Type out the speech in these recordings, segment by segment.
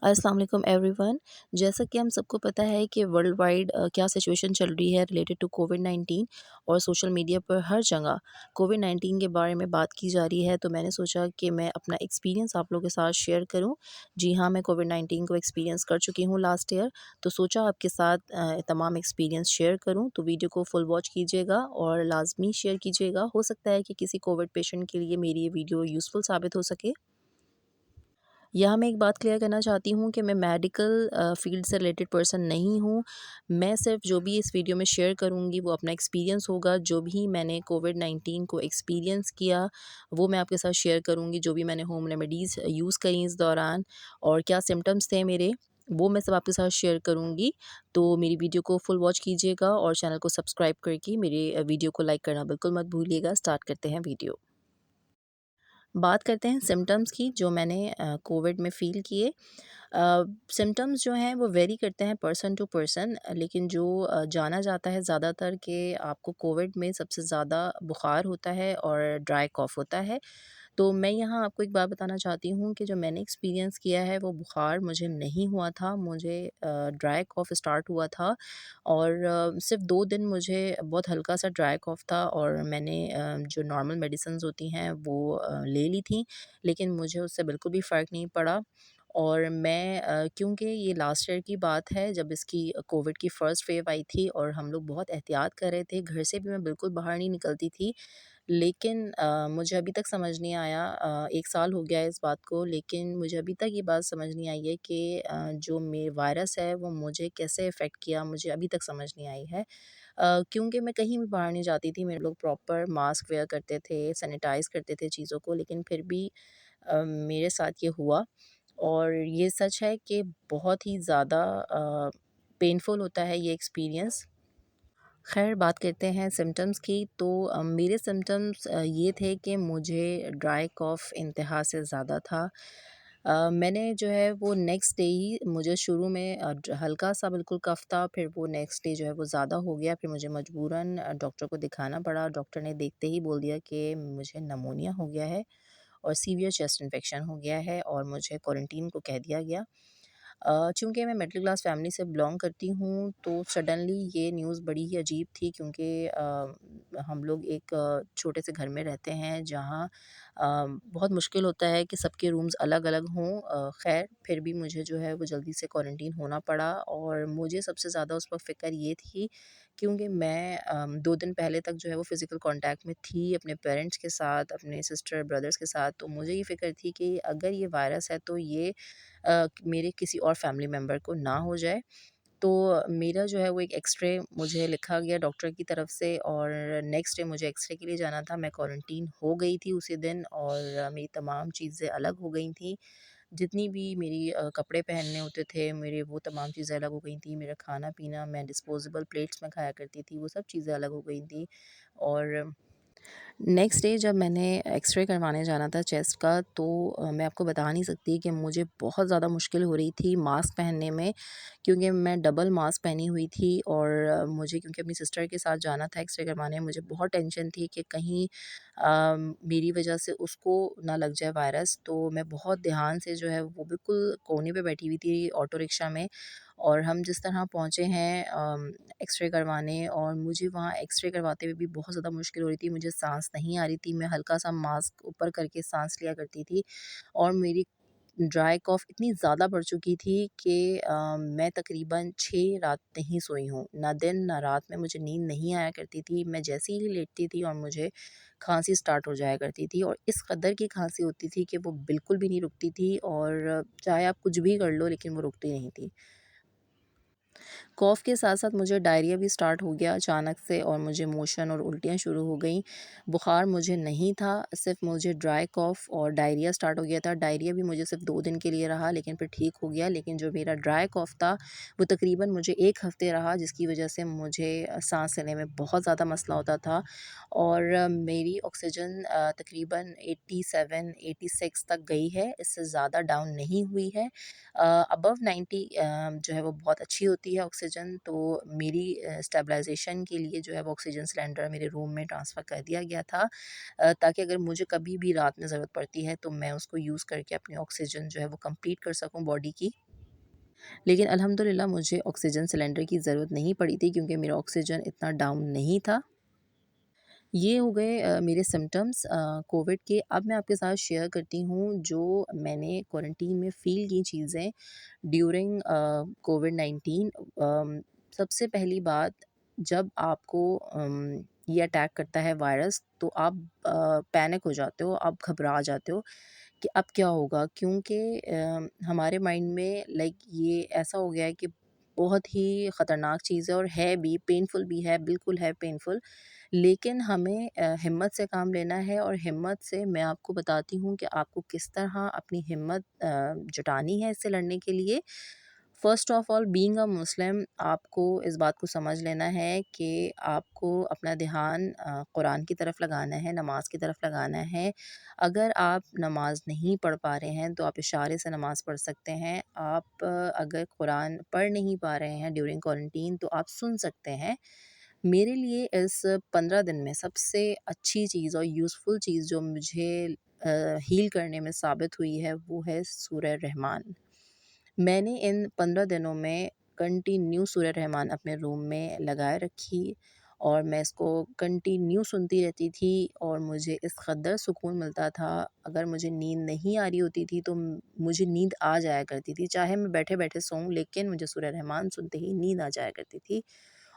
अस्सलाम वालेकुम एवरीवन। जैसा कि हम सबको पता है कि वर्ल्ड वाइड क्या सिचुएशन चल रही है रिलेटेड टू कोविड-19 और सोशल मीडिया पर हर जगह कोविड-19 के बारे में बात की जा रही है, तो मैंने सोचा कि मैं अपना एक्सपीरियंस आप लोगों के साथ शेयर करूं। जी हाँ, मैं कोविड-19 को एक्सपीरियंस कर चुकी हूं लास्ट ईयर, तो सोचा आपके साथ तमाम एक्सपीरियंस शेयर करूं। तो वीडियो को फुल वॉच कीजिएगा और लाज़मी शेयर कीजिएगा। हो सकता है कि किसी कोविड पेशेंट के लिए मेरी ये वीडियो यूज़फुल साबित हो सके। यहाँ मैं एक बात क्लियर करना चाहती हूँ कि मैं मेडिकल फ़ील्ड से रिलेटेड पर्सन नहीं हूँ। मैं सिर्फ़ जो भी इस वीडियो में शेयर करूँगी वो अपना एक्सपीरियंस होगा। जो भी मैंने कोविड-19 को एक्सपीरियंस किया वो मैं आपके साथ शेयर करूँगी। जो भी मैंने होम रेमेडीज़ यूज़ करी इस दौरान और क्या सिम्पटम्स थे मेरे, वो मैं सब आपके साथ शेयर करूँगी। तो मेरी वीडियो को फुल वॉच कीजिएगा और चैनल को सब्सक्राइब करके मेरे वीडियो को लाइक करना बिल्कुल मत भूलिएगा। स्टार्ट करते हैं वीडियो। बात करते हैं सिम्पटम्स की जो मैंने कोविड में फ़ील किए। सिम्पटम्स जो हैं वो वेरी करते हैं पर्सन टू पर्सन, लेकिन जो जाना जाता है ज़्यादातर कि आपको कोविड में सबसे ज़्यादा बुखार होता है और ड्राई कॉफ़ होता है। तो मैं यहाँ आपको एक बात बताना चाहती हूँ कि जो मैंने एक्सपीरियंस किया है वो बुखार मुझे नहीं हुआ था, मुझे ड्राई कॉफ़ स्टार्ट हुआ था और सिर्फ़ 2 दिन मुझे बहुत हल्का-सा ड्राई कॉफ़ था और मैंने जो नॉर्मल मेडिसिन्स होती हैं वो ले ली थी, लेकिन मुझे उससे बिल्कुल भी फ़र्क नहीं पड़ा। और मैं क्योंकि ये लास्ट ईयर की बात है जब इसकी कोविड की फ़र्स्ट वेव आई थी और हम लोग बहुत एहतियात कर रहे थे, घर से भी मैं बिल्कुल बाहर नहीं निकलती थी। लेकिन मुझे अभी तक समझ नहीं आया, 1 साल हो गया है इस बात को, लेकिन मुझे अभी तक ये बात समझ नहीं आई है कि जो वायरस है वो मुझे कैसे इफ़ेक्ट किया, मुझे अभी तक समझ नहीं आई है। क्योंकि मैं कहीं भी बाहर नहीं जाती थी, मेरे लोग प्रॉपर मास्क वेयर करते थे, सैनिटाइज़ करते थे चीज़ों को, लेकिन फिर भी मेरे साथ ये हुआ और ये सच है कि बहुत ही ज़्यादा पेनफुल होता है ये एक्सपीरियंस। ख़ैर बात करते हैं सिम्पटम्स की, तो मेरे सिम्पटम्स ये थे कि मुझे ड्राई कॉफ़ इंतहा से ज़्यादा था। मैंने जो है वो नेक्स्ट डे ही मुझे शुरू में हल्का-सा बिल्कुल कफ़ था, फिर वो नेक्स्ट डे जो है वो ज़्यादा हो गया, फिर मुझे मजबूरन डॉक्टर को दिखाना पड़ा। डॉक्टर ने देखते ही बोल दिया कि मुझे निमोनिया हो गया है और सीवियर चेस्ट इन्फेक्शन हो गया है और मुझे क्वारंटीन को कह दिया गया। चूँकि मैं मिडिल क्लास फैमिली से बिलॉन्ग करती हूँ, तो सडनली ये न्यूज़ बड़ी ही अजीब थी क्योंकि हम लोग एक छोटे से घर में रहते हैं जहाँ बहुत मुश्किल होता है कि सबके रूम्स अलग-अलग हों। ख़ैर फिर भी मुझे जो है वो जल्दी से क्वारंटीन होना पड़ा और मुझे सबसे ज़्यादा उस वक़्त फ़िक्र ये थी क्योंकि मैं 2 दिन पहले तक जो है वो फ़िज़िकल कॉन्टैक्ट में थी अपने पेरेंट्स के साथ, अपने सिस्टर, ब्रदर्स के साथ। तो मुझे ये फ़िक्र थी कि अगर ये वायरस है तो ये मेरे किसी और फैमिली मेंबर को ना हो जाए। तो मेरा जो है वो एक एक्स-रे मुझे लिखा गया डॉक्टर की तरफ से और नेक्स्ट डे मुझे एक्स-रे के लिए जाना था। मैं क्वारंटीन हो गई थी उसी दिन और मेरी तमाम चीज़ें अलग हो गई थी। जितनी भी मेरी कपड़े पहनने होते थे, मेरे वो तमाम चीज़ें अलग हो गई थी। मेरा खाना-पीना मैं डिस्पोज़ेबल प्लेट्स में खाया करती थी, वो सब चीज़ें अलग हो गई थी और नेक्स्ट डे जब मैंने एक्स-रे करवाने जाना था चेस्ट का, तो मैं आपको बता नहीं सकती कि मुझे बहुत ज़्यादा मुश्किल हो रही थी मास्क पहनने में, क्योंकि मैं डबल मास्क पहनी हुई थी और मुझे क्योंकि अपनी सिस्टर के साथ जाना था एक्स-रे करवाने, मुझे बहुत टेंशन थी कि कहीं मेरी वजह से उसको ना लग जाए वायरस। तो मैं बहुत ध्यान से जो है वो बिल्कुल कोने पे बैठी हुई थी ऑटो रिक्शा में और हम जिस तरह पहुँचे हैं एक्स-रे करवाने और मुझे वहाँ एक्स-रे करवाते हुए भी बहुत ज़्यादा मुश्किल हो रही थी, मुझे साँस नहीं आ रही थी, मैं हल्का-सा मास्क ऊपर करके साँस लिया करती थी और मेरी ड्राई कॉफ़ इतनी ज़्यादा बढ़ चुकी थी कि मैं तकरीबन 6 रात नहीं सोई हूँ, ना दिन ना रात में मुझे नींद नहीं आया करती थी। मैं जैसे ही लेटती थी और मुझे खाँसी स्टार्ट हो जाया करती थी और इस कदर की खाँसी होती थी कि वो बिल्कुल भी नहीं रुकती थी और चाहे आप कुछ भी कर लो लेकिन वो रुकती नहीं थी। कॉफ़ के साथ-साथ मुझे डायरिया भी स्टार्ट हो गया अचानक से और मुझे मोशन और उल्टियाँ शुरू हो गईं। बुखार मुझे नहीं था, सिर्फ़ मुझे ड्राई कॉफ़ और डायरिया स्टार्ट हो गया था। डायरिया भी मुझे सिर्फ़ 2 दिन के लिए रहा लेकिन फिर ठीक हो गया। लेकिन जो मेरा ड्राई कॉफ़ था, वो तकरीबन मुझे 1 हफ़्ते रहा जिसकी वज़ह से मुझे साँस लेने में बहुत ज़्यादा मसला होता था और मेरी ऑक्सीजन तकरीबन 87-86 तक गई है, इससे ज़्यादा डाउन नहीं हुई है। अबव 90 जो है वो बहुत अच्छी होती है ऑक्सीजन, तो मेरी स्टेबलाइज़ेशन के लिए जो है वो ऑक्सीजन सिलेंडर मेरे रूम में ट्रांसफ़र कर दिया गया था, ताकि अगर मुझे कभी भी रात में ज़रूरत पड़ती है तो मैं उसको यूज़ करके अपनी ऑक्सीजन जो है वो कंप्लीट कर सकूँ बॉडी की। लेकिन अल्हम्दुलिल्लाह मुझे ऑक्सीजन सिलेंडर की ज़रूरत नहीं पड़ी थी क्योंकि मेरा ऑक्सीजन इतना डाउन नहीं था। ये हो गए मेरे सिम्पटम्स कोविड के। अब मैं आपके साथ शेयर करती हूँ जो मैंने क्वारंटीन में फ़ील की चीज़ें ड्यूरिंग कोविड-19। सबसे पहली बात, जब आपको ये अटैक करता है वायरस तो आप पैनिक हो जाते हो, आप घबरा जाते हो कि अब क्या होगा? क्योंकि हमारे माइंड में लाइक ये ऐसा हो गया है कि बहुत ही ख़तरनाक चीज़ है और है भी, पेनफुल भी है, बिल्कुल है पेनफुल। लेकिन हमें हिम्मत से काम लेना है और हिम्मत से मैं आपको बताती हूँ कि आपको किस तरह अपनी हिम्मत जुटानी है इससे लड़ने के लिए। First of all being a Muslim, आपको इस बात को समझ लेना है कि आपको अपना ध्यान कुरान की तरफ लगाना है, नमाज़ की तरफ लगाना है। अगर आप नमाज़ नहीं पढ़ पा रहे हैं तो आप इशारे से नमाज़ पढ़ सकते हैं। आप अगर कुरान पढ़ नहीं पा रहे हैं ड्यूरिंग क्वारंटीन तो आप सुन सकते हैं। मेरे लिए इस 15 दिन में सबसे अच्छी चीज़ और यूज़फुल चीज़ जो मुझे हील करने में साबित हुई है वो है सूरह रहमान। मैंने इन 15 दिनों में कंटिन्यू सूरह रहमान अपने रूम में लगाए रखी और मैं इसको कंटिन्यू सुनती रहती थी और मुझे इस कदर सुकून मिलता था। अगर मुझे नींद नहीं आ रही होती थी तो मुझे नींद आ जाया करती थी, चाहे मैं बैठे-बैठे सोऊँ लेकिन मुझे सूरह रहमान सुनते ही नींद आ जाया करती थी।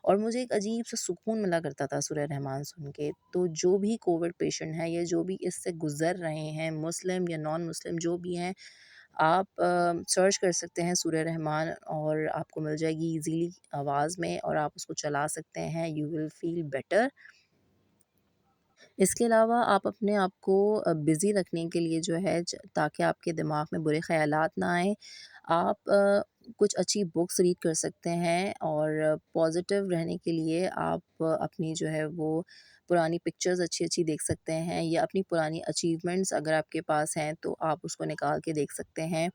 और मुझे एक अजीब-सा सुकून मिला करता था सूरह रहमान सुन के। तो जो भी कोविड पेशेंट हैं या जो भी इससे गुज़र रहे हैं, मुस्लिम या नॉन मुस्लिम जो भी हैं, आप सर्च कर सकते हैं सूरह रहमान और आपको मिल जाएगी ईज़िली आवाज़ में और आप उसको चला सकते हैं, यू विल फ़ील बेटर। इसके अलावा आप अपने आप को बिज़ी रखने के लिए जो है ताकि आपके दिमाग में बुरे ख़यालात ना आएँ, आप कुछ अच्छी बुक्स रीड कर सकते हैं और पॉज़िटिव रहने के लिए आप अपनी जो है वो पुरानी पिक्चर्स अच्छी-अच्छी देख सकते हैं या अपनी पुरानी अचीवमेंट्स अगर आपके पास हैं तो आप उसको निकाल के देख सकते हैं।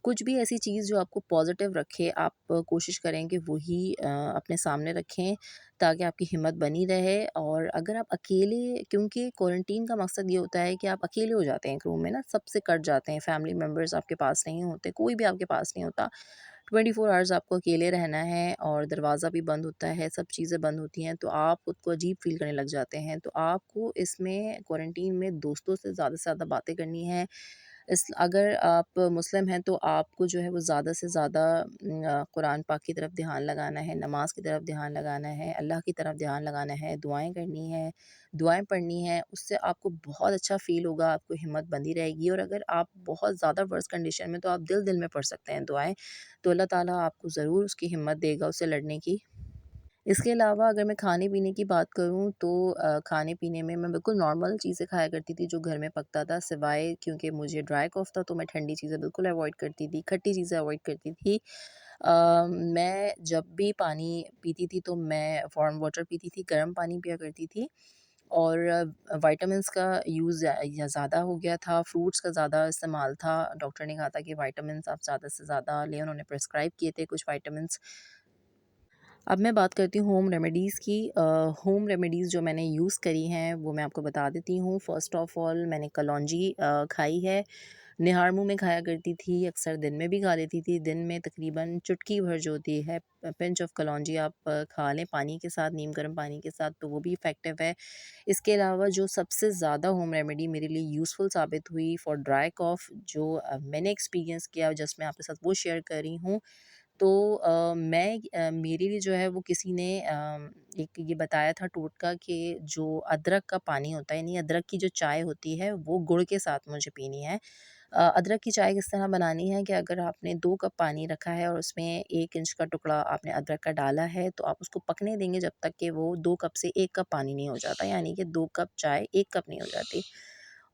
कुछ भी ऐसी चीज़ जो आपको पॉज़िटिव रखे, आप कोशिश करें कि वही अपने सामने रखें ताकि आपकी हिम्मत बनी रहे। और अगर आप अकेले, क्योंकि क्वारंटीन का मकसद ये होता है कि आप अकेले हो जाते हैं एक रूम में ना, सबसे कट जाते हैं, फैमिली मेंबर्स आपके पास नहीं होते, कोई भी आपके पास नहीं होता। 24 आवर्स आपको अकेले रहना है और दरवाज़ा भी बंद होता है, सब चीज़ें बंद होती हैं, तो आप खुद को अजीब फ़ील करने लग जाते हैं। तो आपको इसमें क्वारंटीन में दोस्तों से ज़्यादा बातें करनी है। इस अगर आप मुस्लिम हैं तो आपको जो है वो ज़्यादा से ज़्यादा कुरान पाक की तरफ ध्यान लगाना है, नमाज़ की तरफ ध्यान लगाना है, अल्लाह की तरफ ध्यान लगाना है, दुआएँ करनी है, दुआएँ पढ़नी है। उससे आपको बहुत अच्छा फ़ील होगा, आपको हिम्मत बंधी रहेगी। और अगर आप बहुत ज़्यादा वर्स्ट कंडीशन में तो आप दिल-दिल में पढ़ सकते हैं दुआएँ, तो अल्लाह ताला आपको ज़रूर उसकी हिम्मत देगा उससे लड़ने की। इसके अलावा अगर मैं खाने-पीने की बात करूँ तो खाने-पीने में मैं बिल्कुल नॉर्मल चीज़ें खाया करती थी जो घर में पकता था, सिवाय क्योंकि मुझे ड्राई कॉफ़ था तो मैं ठंडी चीज़ें बिल्कुल अवॉइड करती थी, खट्टी चीज़ें अवॉइड करती थी। मैं जब भी पानी पीती थी तो मैं वार्म वाटर पीती थी, गर्म पानी पिया करती थी। और विटामिन्स का यूज़ या ज़्यादा हो गया था, फ्रूट्स का ज़्यादा इस्तेमाल था। डॉक्टर ने कहा था कि विटामिन्स आप ज़्यादा से ज़्यादा लें, उन्होंने प्रिस्क्राइब किए थे कुछ विटामिन्स। अब मैं बात करती हूँ होम रेमेडीज़ की। होम रेमेडीज़ जो मैंने यूज़ करी हैं वो मैं आपको बता देती हूँ। फ़र्स्ट ऑफ़ ऑल मैंने कलौंजी खाई है। निहार मुँह में खाया करती थी, अक्सर दिन में भी खा लेती थी। दिन में तकरीबन चुटकी भर जो होती है पिंच ऑफ कलौंजी आप खा लें पानी के साथ, नीम गर्म पानी के साथ, तो वो भी इफ़ेक्टिव है। इसके अलावा जो सबसे ज़्यादा होम रेमेडी मेरे लिए यूज़फुल साबित हुई फॉर ड्राई कॉफ़, जो मैंने एक्सपीरियंस किया, जस्ट मैं आपके साथ वो शेयर कर रही हूँ। तो मेरे लिए जो है वो किसी ने एक ये बताया था टोटका कि जो अदरक का पानी होता है, यानी अदरक की जो चाय होती है वो गुड़ के साथ मुझे पीनी है। अदरक की चाय किस तरह बनानी है कि अगर आपने 2 कप पानी रखा है और उसमें 1 इंच का टुकड़ा आपने अदरक का डाला है, तो आप उसको पकने देंगे जब तक कि वो 2 कप से 1 कप पानी नहीं हो जाता, यानी कि 2 कप चाय 1 कप नहीं हो जाती।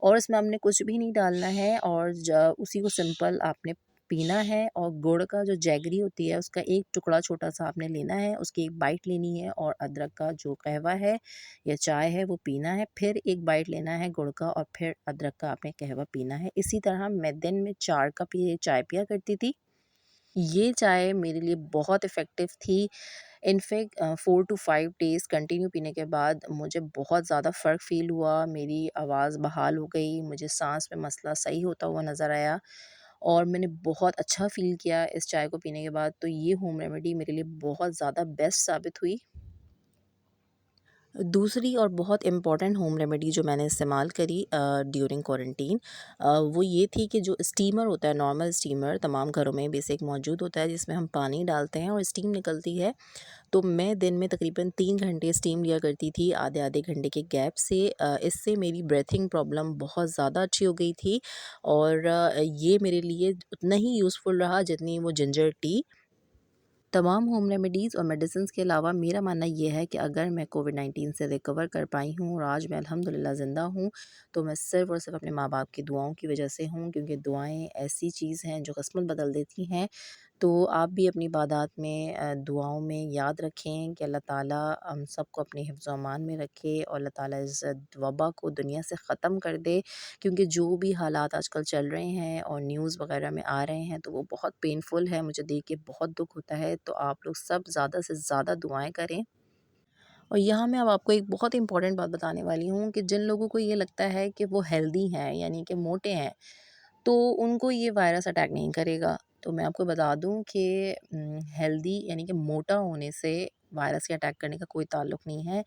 और इसमें आपने कुछ भी नहीं डालना है और उसी को सिंपल आपने पीना है। और गुड़ का जो जैगरी होती है उसका एक टुकड़ा छोटा-सा आपने लेना है, उसकी एक बाइट लेनी है और अदरक का जो कहवा है या चाय है वो पीना है। फिर एक बाइट लेना है गुड़ का और फिर अदरक का आपने कहवा पीना है। इसी तरह मैं दिन में 4 कप ये चाय पिया करती थी। ये चाय मेरे लिए बहुत इफ़ेक्टिव थी। इनफैक्ट 4 टू 5 डेज़ कंटिन्यू पीने के बाद मुझे बहुत ज़्यादा फ़र्क फ़ील हुआ, मेरी आवाज़ बहाल हो गई, मुझे साँस में मसला सही होता हुआ नज़र आया। और मैंने बहुत अच्छा फ़ील किया इस चाय को पीने के बाद। तो ये होम रेमेडी मेरे लिए बहुत ज़्यादा बेस्ट साबित हुई। दूसरी और बहुत इम्पॉर्टेंट होम रेमेडी जो मैंने इस्तेमाल करी ड्यूरिंग क्वारंटीन, वो ये थी कि जो स्टीमर होता है, नॉर्मल स्टीमर तमाम घरों में बेसिक मौजूद होता है, जिसमें हम पानी डालते हैं और स्टीम निकलती है। तो मैं दिन में तकरीबन 3 घंटे स्टीम लिया करती थी आधे-आधे घंटे के गैप से। इससे मेरी ब्रीथिंग प्रॉब्लम बहुत ज़्यादा अच्छी हो गई थी और ये मेरे लिए उतना ही यूज़फुल रहा जितनी वो जिंजर टी। तमाम होम रेमेडीज़ और मेडिसिन्स के अलावा मेरा मानना ये है कि अगर मैं कोविड-19 से रिकवर कर पाई हूँ और आज मैं अल्हम्दुलिल्लाह ज़िंदा हूँ, तो मैं सिर्फ़ और सिर्फ़ अपने माँ-बाप की दुआओं की वजह से हूँ, क्योंकि दुआएँ ऐसी चीज़ हैं जो किस्मत बदल देती हैं। तो आप भी अपनी इबादत में दुआओं में याद रखें कि अल्लाह ताला हम सबको अपने हिफ्ज़-ओ-अमान में रखे और अल्लाह ताला इस वबा को दुनिया से ख़त्म कर दे। क्योंकि जो भी हालात आजकल चल रहे हैं और न्यूज़ वग़ैरह में आ रहे हैं, तो वो बहुत पेनफुल है, मुझे देख के बहुत दुःख होता है। तो आप लोग सब ज़्यादा से ज़्यादा दुआएँ करें। और यहाँ मैं अब आपको एक बहुत इम्पोर्टेंट बात बताने वाली हूँ कि जिन लोगों को ये लगता है कि वो हेल्दी हैं, यानी कि मोटे हैं, तो उनको ये वायरस अटैक नहीं करेगा। तो मैं आपको बता दूँ कि हेल्दी यानी कि मोटा होने से वायरस के अटैक करने का कोई ताल्लुक नहीं है।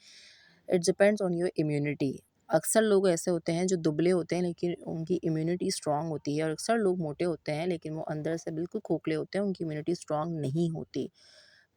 It depends on your immunity. अक्सर लोग ऐसे होते हैं जो दुबले होते हैं लेकिन उनकी इम्यूनिटी स्ट्रांग होती है, और अक्सर लोग मोटे होते हैं लेकिन वो अंदर से बिल्कुल खोखले होते हैं, उनकी इम्यूनिटी स्ट्रांग नहीं होती।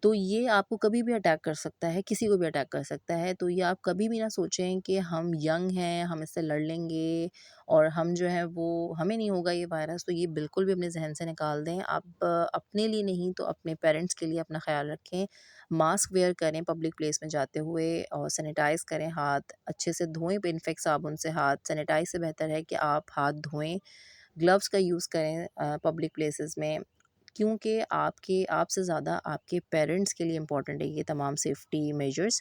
तो ये आपको कभी भी अटैक कर सकता है, किसी को भी अटैक कर सकता है। तो ये आप कभी भी ना सोचें कि हम यंग हैं, हम इससे लड़ लेंगे और हम जो है वो हमें नहीं होगा ये वायरस। तो ये बिल्कुल भी अपने ज़हन से निकाल दें। आप अपने लिए नहीं तो अपने पेरेंट्स के लिए अपना ख़्याल रखें। मास्क वेयर करें पब्लिक प्लेस में जाते हुए और सैनिटाइज़ करें हाथ, अच्छे से धोएँ इनफेक्ट साबुन से हाथ। सैनिटाइज़ से बेहतर है कि आप हाथ धोएँ। ग्लव्स का यूज़ करें पब्लिक प्लेसेस में, क्योंकि आपके आपसे ज़्यादा आपके पेरेंट्स के लिए इम्पोर्टेंट है ये तमाम सेफ्टी मेजर्स।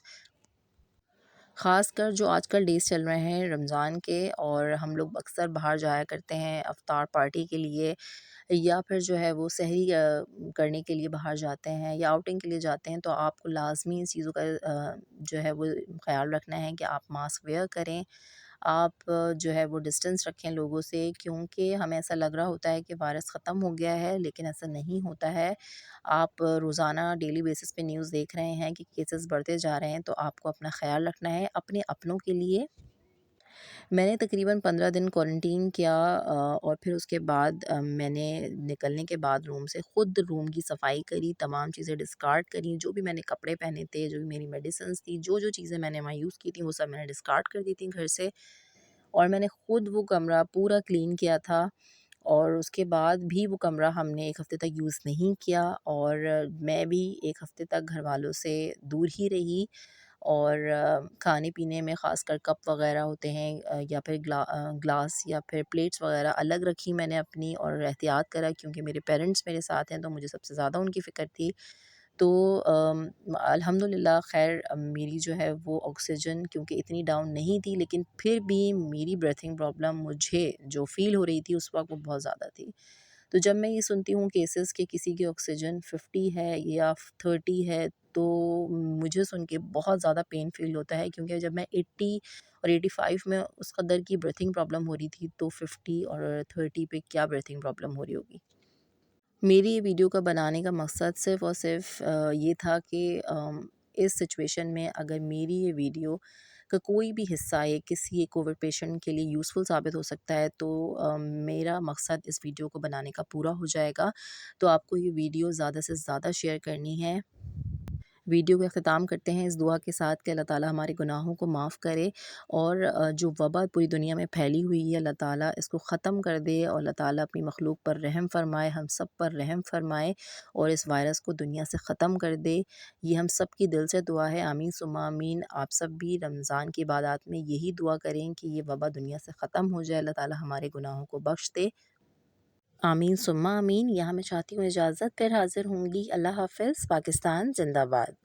ख़ासकर जो आजकल डेज़ चल रहे हैं रमज़ान के, और हम लोग अक्सर बाहर जाया करते हैं इफ्तार पार्टी के लिए, या फिर जो है वो सहरी करने के लिए बाहर जाते हैं या आउटिंग के लिए जाते हैं, तो आपको लाज़मी इन चीज़ों का जो है वो ख़्याल रखना है कि आप मास्क वेयर करें। आप जो है वो डिस्टेंस रखें लोगों से, क्योंकि हमें ऐसा लग रहा होता है कि वायरस ख़त्म हो गया है, लेकिन ऐसा नहीं होता है। आप रोज़ाना डेली बेसिस पे न्यूज़ देख रहे हैं कि केसेस बढ़ते जा रहे हैं, तो आपको अपना ख़्याल रखना है अपने अपनों के लिए। मैंने तकरीबन 15 दिन क्वारंटीन किया और फिर उसके बाद मैंने निकलने के बाद रूम से खुद रूम की सफाई करी, तमाम चीज़ें डिस्कार्ड करी, जो भी मैंने कपड़े पहने थे, जो भी मेरी मेडिसिन्स थी, जो-जो चीज़ें मैंने वहाँ यूज़ की थी, वो सब मैंने डिस्कार्ड कर दी थी घर से। और मैंने खुद वो कमरा पूरा क्लीन किया था, और उसके बाद भी वो कमरा हमने 1 हफ़्ते तक यूज़ नहीं किया, और मैं भी 1 हफ़्ते तक घरवालों से दूर ही रही। और खाने-पीने में ख़ासकर कप वग़ैरह होते हैं या फिर ग्लास या फिर प्लेट्स वग़ैरह अलग रखी मैंने अपनी, और एहतियात करा क्योंकि मेरे पेरेंट्स मेरे साथ हैं, तो मुझे सबसे ज़्यादा उनकी फ़िक्र थी। तो अल्हम्दुलिल्लाह ख़ैर मेरी जो है वो ऑक्सीजन क्योंकि इतनी डाउन नहीं थी, लेकिन फिर भी मेरी ब्रीथिंग प्रॉब्लम मुझे जो फ़ील हो रही थी उस वक़्त वो बहुत ज़्यादा थी। तो जब मैं ये सुनती हूँ केसेस कि किसी की ऑक्सीजन 50 है या 30 है, तो मुझे सुन के बहुत ज़्यादा पेन फ़ील होता है, क्योंकि जब मैं 80 और 85 में उस कदर की ब्रीथिंग प्रॉब्लम हो रही थी, तो 50 और 30 पे क्या ब्रीथिंग प्रॉब्लम हो रही होगी। मेरी ये वीडियो का बनाने का मकसद सिर्फ़ और सिर्फ़ ये था कि इस सिचुएशन में अगर मेरी ये वीडियो का कोई भी हिस्सा है किसी एक कोविड पेशेंट के लिए यूज़फुल साबित हो सकता है, तो मेरा मकसद इस वीडियो को बनाने का पूरा हो जाएगा। तो आपको ये वीडियो ज़्यादा से ज़्यादा शेयर करनी है। वीडियो का अख्ताम करते हैं इस दुआ के साथ कि अल्लाह ताला हमारे गुनाहों को माफ़ करे, और जो वबा पूरी दुनिया में फैली हुई है अल्लाह ताला इसको ख़त्म कर दे, और अल्लाह ताला अपनी मखलूक पर रहम फ़रमाए, हम सब पर रहम फ़रमाए और इस वायरस को दुनिया से ख़त्म कर दे। ये हम सब की दिल से दुआ है, आमीन सुम्मा आमीन। आप सब भी रमज़ान की इबादत में यही दुआ करें कि ये वबा दुनिया से ख़त्म हो जाए, अल्लाह ताला हमारे गुनाहों को बख्श दे। आमीन सुम्मा आमीन। यहाँ मैं चाहती हूँ इजाज़त, फिर हाज़िर होंगी। अल्लाह हाफ़िज़। पाकिस्तान ज़िंदाबाद।